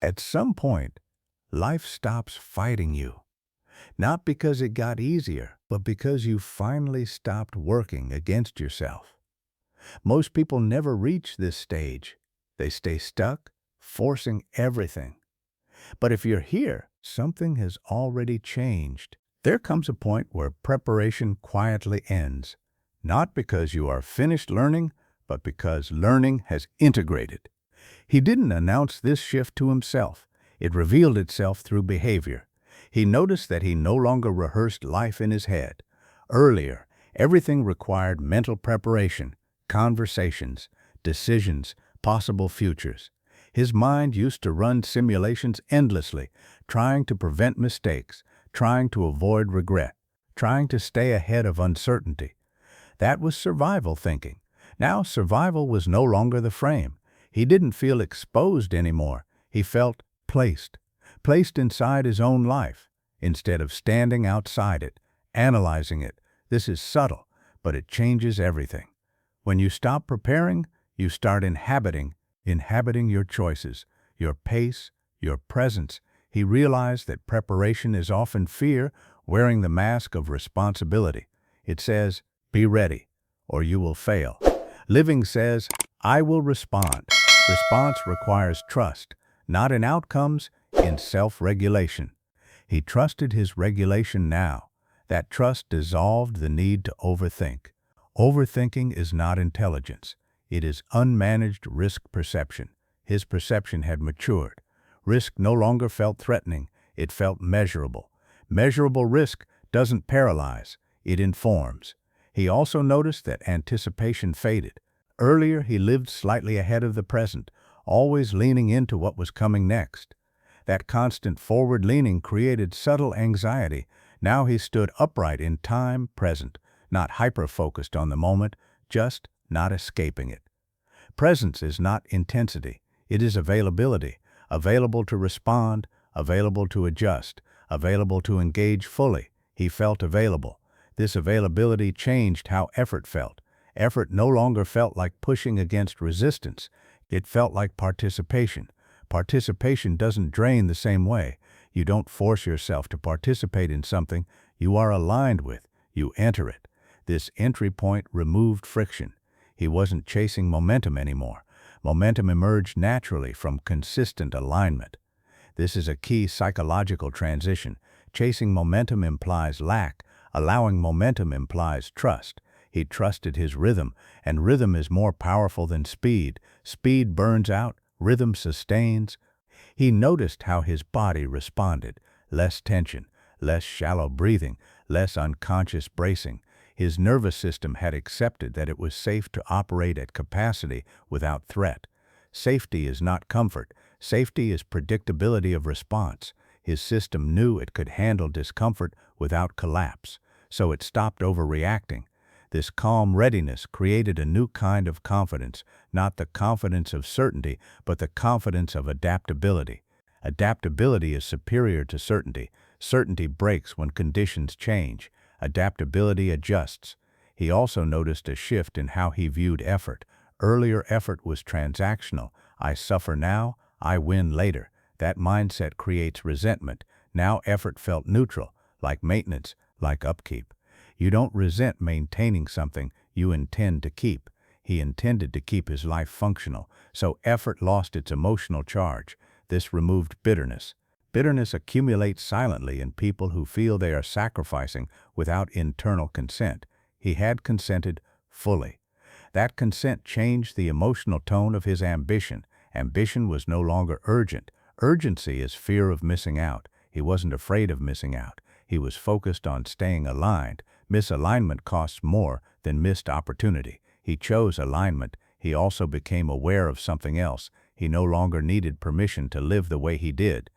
At some point, life stops fighting you. Not because it got easier, but because you finally stopped working against yourself. Most people never reach this stage. They stay stuck, forcing everything. But if you're here, something has already changed. There comes a point where preparation quietly ends, not because you are finished learning, but because learning has integrated. He didn't announce this shift to himself. It revealed itself through behavior. He noticed that he no longer rehearsed life in his head. Earlier, everything required mental preparation, conversations, decisions, possible futures. His mind used to run simulations endlessly, trying to prevent mistakes, trying to avoid regret, trying to stay ahead of uncertainty. That was survival thinking. Now survival was no longer the frame. He didn't feel exposed anymore. He felt placed inside his own life, instead of standing outside it, analyzing it. This is subtle, but it changes everything. When you stop preparing, you start inhabiting your choices, your pace, your presence. He realized that preparation is often fear wearing the mask of responsibility. It says, be ready, or you will fail. Living says, I will respond. Response requires trust, not in outcomes, in self-regulation. He trusted his regulation now. That trust dissolved the need to overthink. Overthinking is not intelligence. It is unmanaged risk perception. His perception had matured. Risk no longer felt threatening. It felt measurable. Measurable risk doesn't paralyze. It informs. He also noticed that anticipation faded. Earlier, he lived slightly ahead of the present, always leaning into what was coming next. That constant forward leaning created subtle anxiety. Now he stood upright in time present, not hyper-focused on the moment, just not escaping it. Presence is not intensity. It is availability, available to respond, available to adjust, available to engage fully. He felt available. This availability changed how effort felt. Effort no longer felt like pushing against resistance. It felt like participation. Participation doesn't drain the same way. You don't force yourself to participate in something you are aligned with. You enter it. This entry point removed friction. He wasn't chasing momentum anymore. Momentum emerged naturally from consistent alignment. This is a key psychological transition. Chasing momentum implies lack. Allowing momentum implies trust. He trusted his rhythm, and rhythm is more powerful than speed. Speed burns out, rhythm sustains. He noticed how his body responded. Less tension, less shallow breathing, less unconscious bracing. His nervous system had accepted that it was safe to operate at capacity without threat. Safety is not comfort. Safety is predictability of response. His system knew it could handle discomfort without collapse, so it stopped overreacting. This calm readiness created a new kind of confidence, not the confidence of certainty, but the confidence of adaptability. Adaptability is superior to certainty. Certainty breaks when conditions change. Adaptability adjusts. He also noticed a shift in how he viewed effort. Earlier effort was transactional. I suffer now, I win later. That mindset creates resentment. Now effort felt neutral, like maintenance, like upkeep. You don't resent maintaining something you intend to keep. He intended to keep his life functional, so effort lost its emotional charge. This removed bitterness. Bitterness accumulates silently in people who feel they are sacrificing without internal consent. He had consented fully. That consent changed the emotional tone of his ambition. Ambition was no longer urgent. Urgency is fear of missing out. He wasn't afraid of missing out. He was focused on staying aligned. Misalignment costs more than missed opportunity. He chose alignment. He also became aware of something else. He no longer needed permission to live the way he did.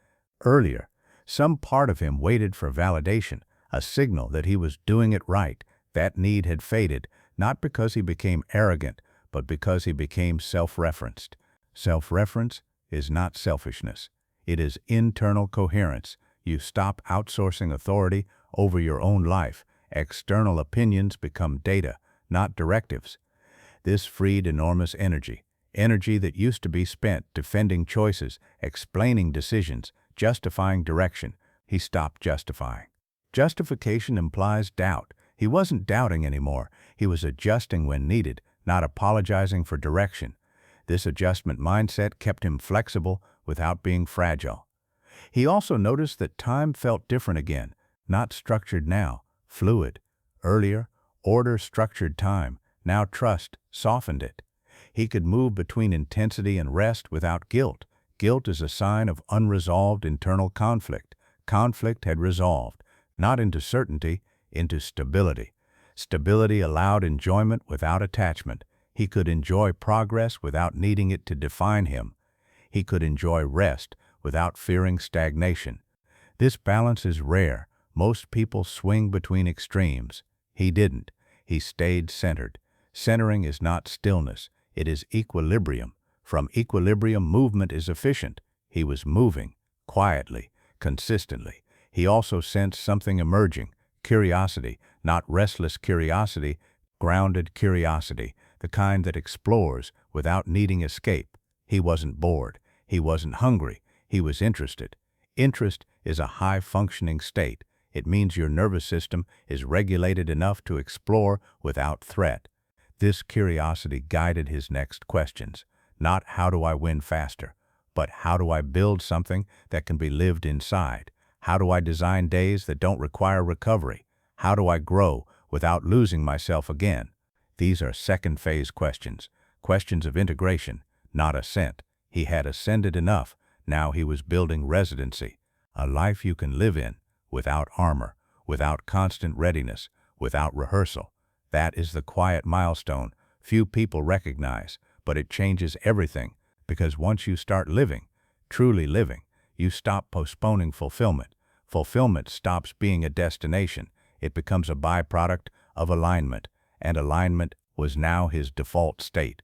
Earlier, some part of him waited for validation, a signal that he was doing it right. That need had faded, not because he became arrogant, but because he became self-referenced. Self-reference is not selfishness. It is internal coherence. You stop outsourcing authority over your own life. External opinions become data, not directives. This freed enormous energy. Energy that used to be spent defending choices, explaining decisions, justifying direction, he stopped justifying. Justification implies doubt. He wasn't doubting anymore. He was adjusting when needed, not apologizing for direction. This adjustment mindset kept him flexible without being fragile. He also noticed that time felt different again, not structured now, fluid. Earlier, order structured time. Now trust softened it. He could move between intensity and rest without guilt. Guilt is a sign of unresolved internal conflict. Conflict had resolved, not into certainty, into stability. Stability allowed enjoyment without attachment. He could enjoy progress without needing it to define him. He could enjoy rest without fearing stagnation. This balance is rare. Most people swing between extremes. He didn't. He stayed centered. Centering is not stillness. It is equilibrium. From equilibrium, movement is efficient. He was moving, quietly, consistently. He also sensed something emerging, curiosity, not restless curiosity, grounded curiosity, the kind that explores without needing escape. He wasn't bored. He wasn't hungry. He was interested. Interest is a high-functioning state. It means your nervous system is regulated enough to explore without threat. This curiosity guided his next questions. Not how do I win faster, but how do I build something that can be lived inside? How do I design days that don't require recovery? How do I grow without losing myself again? These are second-phase questions, questions of integration, not ascent. He had ascended enough. Now he was building residency, a life you can live in, without armor, without constant readiness, without rehearsal. That is the quiet milestone few people recognize, but it changes everything, because once you start living, truly living, you stop postponing fulfillment. Fulfillment stops being a destination. It becomes a byproduct of alignment, and alignment was now his default state.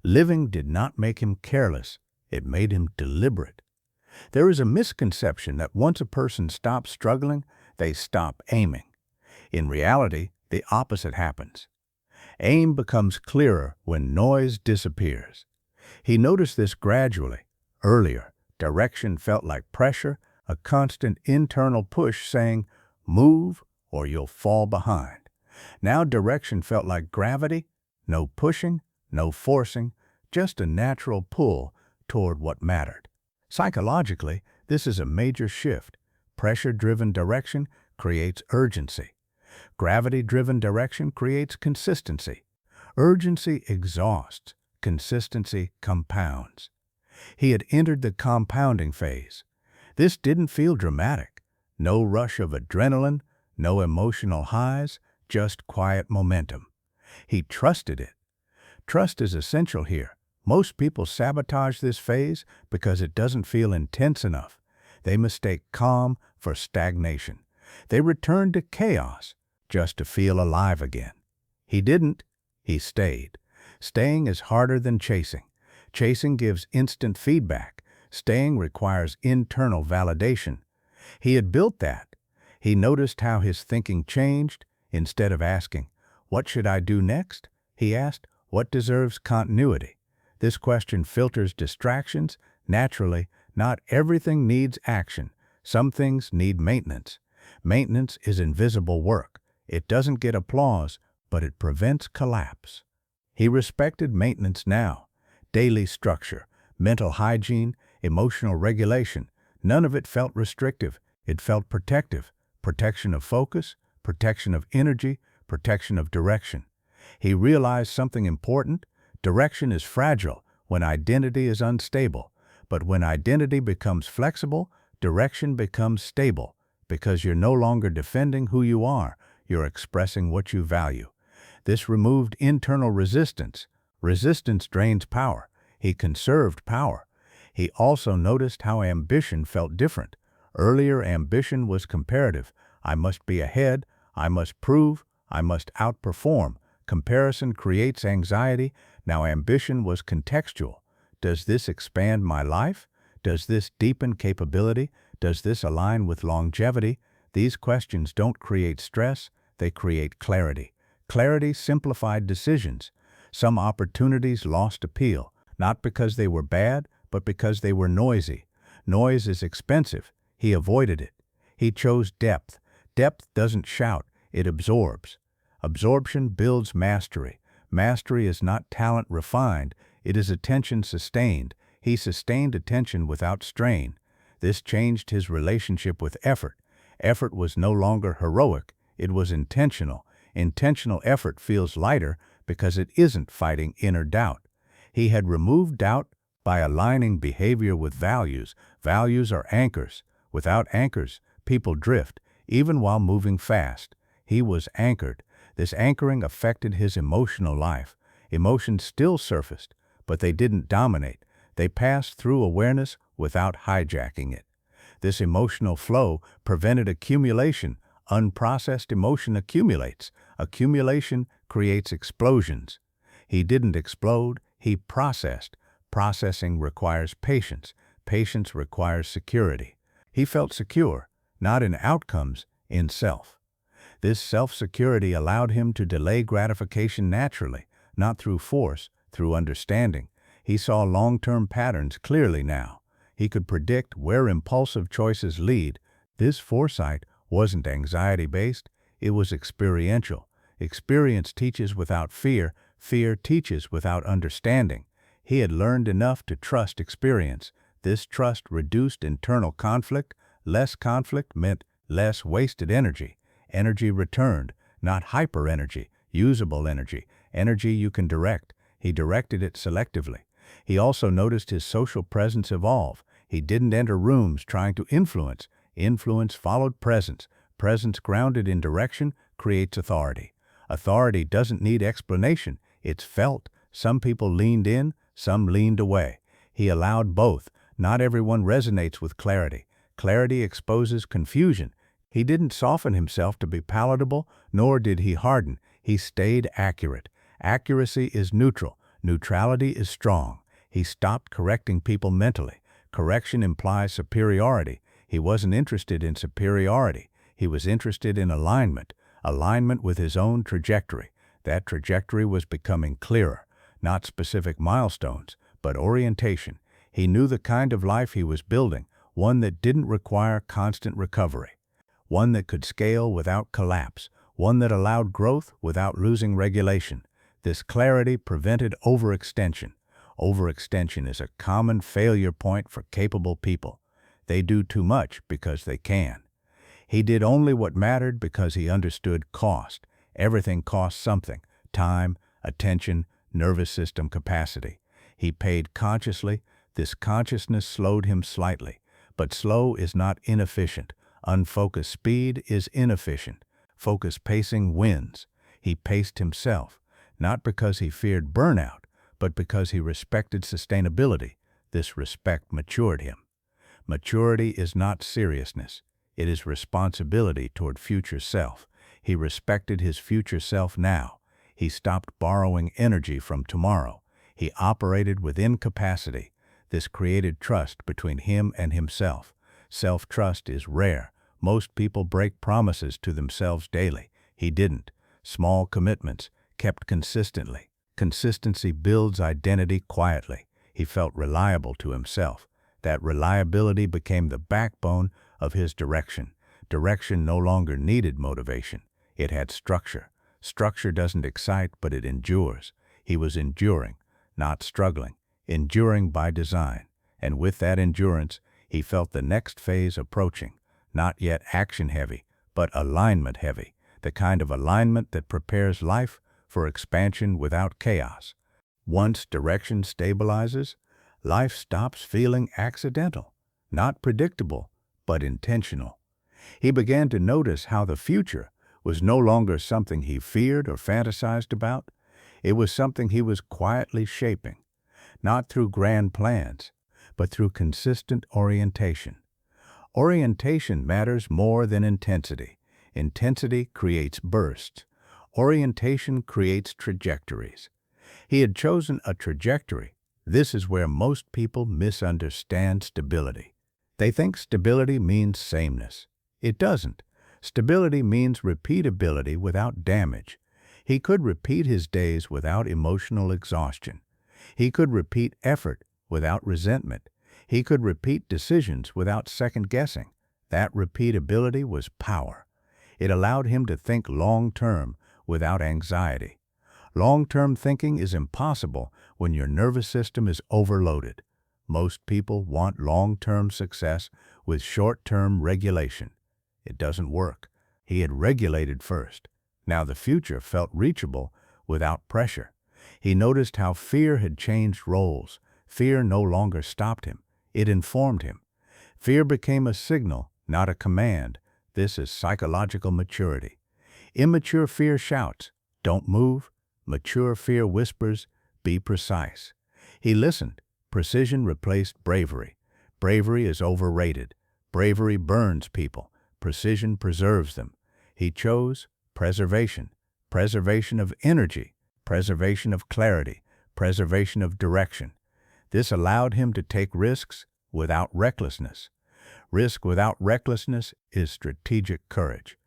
Living did not make him careless. It made him deliberate. There is a misconception that once a person stops struggling, they stop aiming. In reality, the opposite happens. Aim becomes clearer when noise disappears. He noticed this gradually. Earlier, direction felt like pressure, a constant internal push saying, move or you'll fall behind. Now direction felt like gravity, no pushing, no forcing, just a natural pull toward what mattered. Psychologically, this is a major shift. Pressure-driven direction creates urgency. Gravity-driven direction creates consistency. Urgency exhausts. Consistency compounds. He had entered the compounding phase. This didn't feel dramatic. No rush of adrenaline, no emotional highs, just quiet momentum. He trusted it. Trust is essential here. Most people sabotage this phase because it doesn't feel intense enough. They mistake calm for stagnation. They return to chaos just to feel alive again. He didn't. He stayed. Staying is harder than chasing. Chasing gives instant feedback. Staying requires internal validation. He had built that. He noticed how his thinking changed. Instead of asking, "What should I do next?" he asked, "What deserves continuity?" This question filters distractions. Naturally, not everything needs action. Some things need maintenance. Maintenance is invisible work. It doesn't get applause, but it prevents collapse. He respected maintenance now. Daily structure, mental hygiene, emotional regulation. None of it felt restrictive. It felt protective. Protection of focus, protection of energy, protection of direction. He realized something important. Direction is fragile when identity is unstable. But when identity becomes flexible, direction becomes stable. Because you're no longer defending who you are, you're expressing what you value. This removed internal resistance. Resistance drains power. He conserved power. He also noticed how ambition felt different. Earlier, ambition was comparative. I must be ahead. I must prove. I must outperform. Comparison creates anxiety. Now ambition was contextual. Does this expand my life? Does this deepen capability? Does this align with longevity? These questions don't create stress. They create clarity. Clarity simplified decisions. Some opportunities lost appeal, not because they were bad, but because they were noisy. Noise is expensive. He avoided it. He chose depth. Depth doesn't shout, it absorbs. Absorption builds mastery. Mastery is not talent refined, it is attention sustained. He sustained attention without strain. This changed his relationship with effort. Effort was no longer heroic, it was intentional. Intentional effort feels lighter because it isn't fighting inner doubt. He had removed doubt by aligning behavior with values. Values are anchors. Without anchors, people drift, even while moving fast. He was anchored. This anchoring affected his emotional life. Emotions still surfaced, but they didn't dominate. They passed through awareness without hijacking it. This emotional flow prevented accumulation. Unprocessed emotion accumulates. Accumulation creates explosions. He didn't explode, he processed. Processing requires patience. Patience requires security. He felt secure, not in outcomes, in self. This self-security allowed him to delay gratification naturally, not through force, through understanding. He saw long-term patterns clearly now. He could predict where impulsive choices lead. This foresight wasn't anxiety-based, it was experiential. Experience teaches without fear, fear teaches without understanding. He had learned enough to trust experience. This trust reduced internal conflict. Less conflict meant less wasted energy. Energy returned, not hyper-energy, usable energy, energy you can direct. He directed it selectively. He also noticed his social presence evolve. He didn't enter rooms trying to influence. Influence followed presence. Presence grounded in direction creates authority. Authority doesn't need explanation. It's felt. Some people leaned in, some leaned away. He allowed both. Not everyone resonates with clarity. Clarity exposes confusion. He didn't soften himself to be palatable, nor did he harden. He stayed accurate. Accuracy is neutral. Neutrality is strong. He stopped correcting people mentally. Correction implies superiority. He wasn't interested in superiority. He was interested in alignment. Alignment with his own trajectory. That trajectory was becoming clearer. Not specific milestones, but orientation. He knew the kind of life he was building, one that didn't require constant recovery. One that could scale without collapse. One that allowed growth without losing regulation. This clarity prevented overextension. Overextension is a common failure point for capable people. They do too much because they can. He did only what mattered because he understood cost. Everything costs something: time, attention, nervous system capacity. He paid consciously. This consciousness slowed him slightly. But slow is not inefficient. Unfocused speed is inefficient. Focused pacing wins. He paced himself, not because he feared burnout, but because he respected sustainability. This respect matured him. Maturity is not seriousness. It is responsibility toward future self. He respected his future self now. He stopped borrowing energy from tomorrow. He operated within capacity. This created trust between him and himself. Self-trust is rare. Most people break promises to themselves daily. He didn't. Small commitments, kept consistently. Consistency builds identity quietly. He felt reliable to himself. That reliability became the backbone of his direction. Direction no longer needed motivation. It had structure. Structure doesn't excite, but it endures. He was enduring, not struggling, enduring by design. And with that endurance, he felt the next phase approaching. Not yet action-heavy, but alignment-heavy. The kind of alignment that prepares life for expansion without chaos. Once direction stabilizes, life stops feeling accidental, not predictable, but intentional. He began to notice how the future was no longer something he feared or fantasized about. It was something he was quietly shaping, not through grand plans, but through consistent orientation. Orientation matters more than intensity. Intensity creates bursts. Orientation creates trajectories. He had chosen a trajectory. This is where most people misunderstand stability. They think stability means sameness. It doesn't. Stability means repeatability without damage. He could repeat his days without emotional exhaustion. He could repeat effort without resentment. He could repeat decisions without second-guessing. That repeatability was power. It allowed him to think long-term without anxiety. Long-term thinking is impossible when your nervous system is overloaded. Most people want long-term success with short-term regulation. It doesn't work. He had regulated first. Now the future felt reachable without pressure. He noticed how fear had changed roles. Fear no longer stopped him. It informed him. Fear became a signal, not a command. This is psychological maturity. Immature fear shouts, "Don't move." Mature fear whispers, "Be precise." He listened. Precision replaced bravery. Bravery is overrated. Bravery burns people. Precision preserves them. He chose preservation. Preservation of energy. Preservation of clarity. Preservation of direction. This allowed him to take risks without recklessness. Risk without recklessness is strategic courage.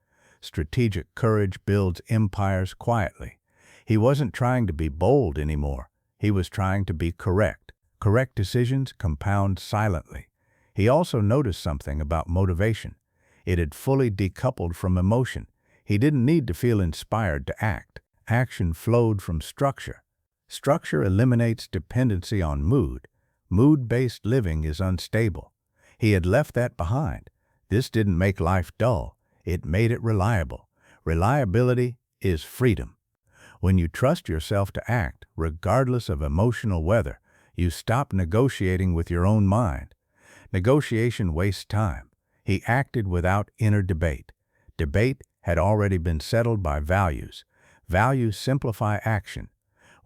Strategic courage builds empires quietly. He wasn't trying to be bold anymore. He was trying to be correct. Correct decisions compound silently. He also noticed something about motivation. It had fully decoupled from emotion. He didn't need to feel inspired to act. Action flowed from structure. Structure eliminates dependency on mood. Mood-based living is unstable. He had left that behind. This didn't make life dull. It made it reliable. Reliability is freedom. When you trust yourself to act, regardless of emotional weather, you stop negotiating with your own mind. Negotiation wastes time. He acted without inner debate. Debate had already been settled by values. Values simplify action.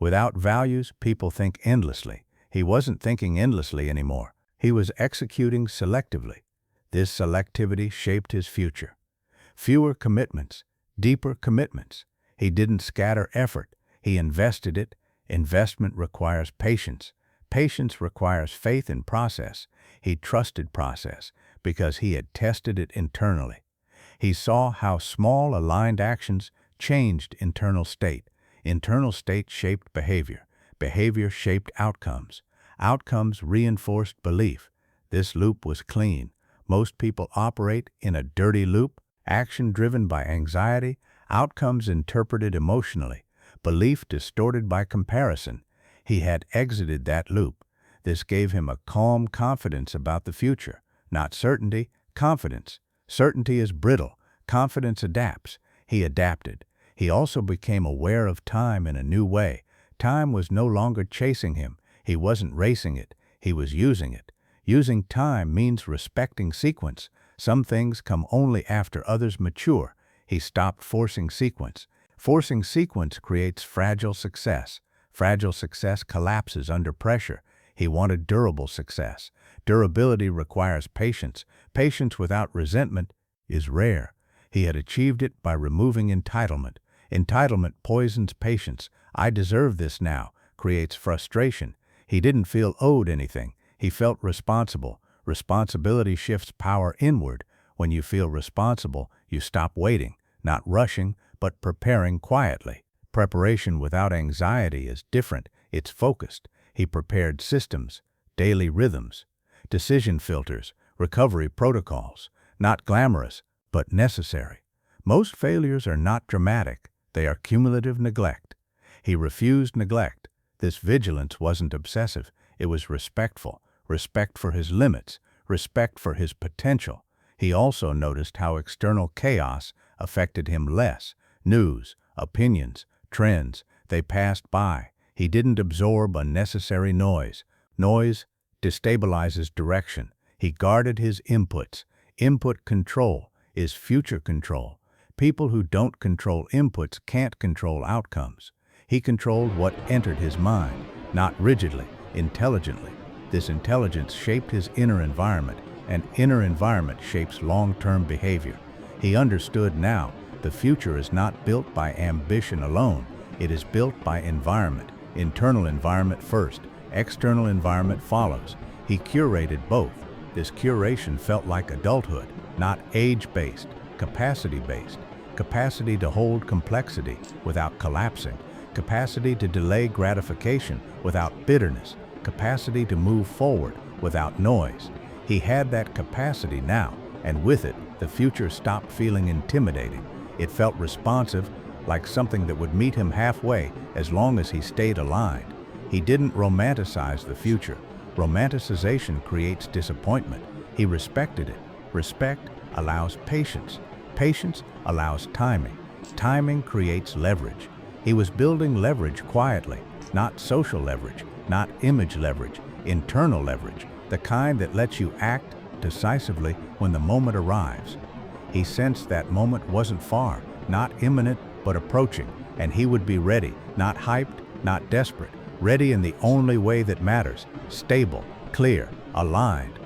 Without values, people think endlessly. He wasn't thinking endlessly anymore. He was executing selectively. This selectivity shaped his future. Fewer commitments, deeper commitments. He didn't scatter effort. He invested it. Investment requires patience. Patience requires faith in process. He trusted process because he had tested it internally. He saw how small aligned actions changed internal state. Internal state shaped behavior. Behavior shaped outcomes. Outcomes reinforced belief. This loop was clean. Most people operate in a dirty loop. Action driven by anxiety. Outcomes interpreted emotionally. Belief distorted by comparison. He had exited that loop. This gave him a calm confidence about the future. Not certainty, confidence. Certainty is brittle. Confidence adapts. He adapted. He also became aware of time in a new way. Time was no longer chasing him. He wasn't racing it. He was using it. Using time means respecting sequence. Some things come only after others mature. He stopped forcing sequence. Forcing sequence creates fragile success. Fragile success collapses under pressure. He wanted durable success. Durability requires patience. Patience without resentment is rare. He had achieved it by removing entitlement. Entitlement poisons patience. "I deserve this now," creates frustration. He didn't feel owed anything. He felt responsible. Responsibility shifts power inward. When you feel responsible, you stop waiting, not rushing, but preparing quietly. Preparation without anxiety is different. It's focused. He prepared systems, daily rhythms, decision filters, recovery protocols. Not glamorous, but necessary. Most failures are not dramatic. They are cumulative neglect. He refused neglect. This vigilance wasn't obsessive. It was respectful. Respect for his limits. Respect for his potential. He also noticed how external chaos affected him less. News, opinions, trends, they passed by. He didn't absorb unnecessary noise. Noise destabilizes direction. He guarded his inputs. Input control is future control. People who don't control inputs can't control outcomes. He controlled what entered his mind, not rigidly, intelligently. This intelligence shaped his inner environment, and inner environment shapes long-term behavior. He understood now the future is not built by ambition alone. It is built by environment. Internal environment first, external environment follows. He curated both. This curation felt like adulthood, not age-based, capacity-based. Capacity to hold complexity without collapsing. capacity to delay gratification without bitterness, capacity to move forward without noise. He had that capacity now, and with it, the future stopped feeling intimidating. It felt responsive, like something that would meet him halfway as long as he stayed aligned. He didn't romanticize the future. Romanticization creates disappointment. He respected it. Respect allows patience. Patience allows timing. Timing creates leverage. He was building leverage quietly, not social leverage, not image leverage, internal leverage, the kind that lets you act decisively when the moment arrives. He sensed that moment wasn't far, not imminent, but approaching, and he would be ready, not hyped, not desperate, ready in the only way that matters, stable, clear, aligned.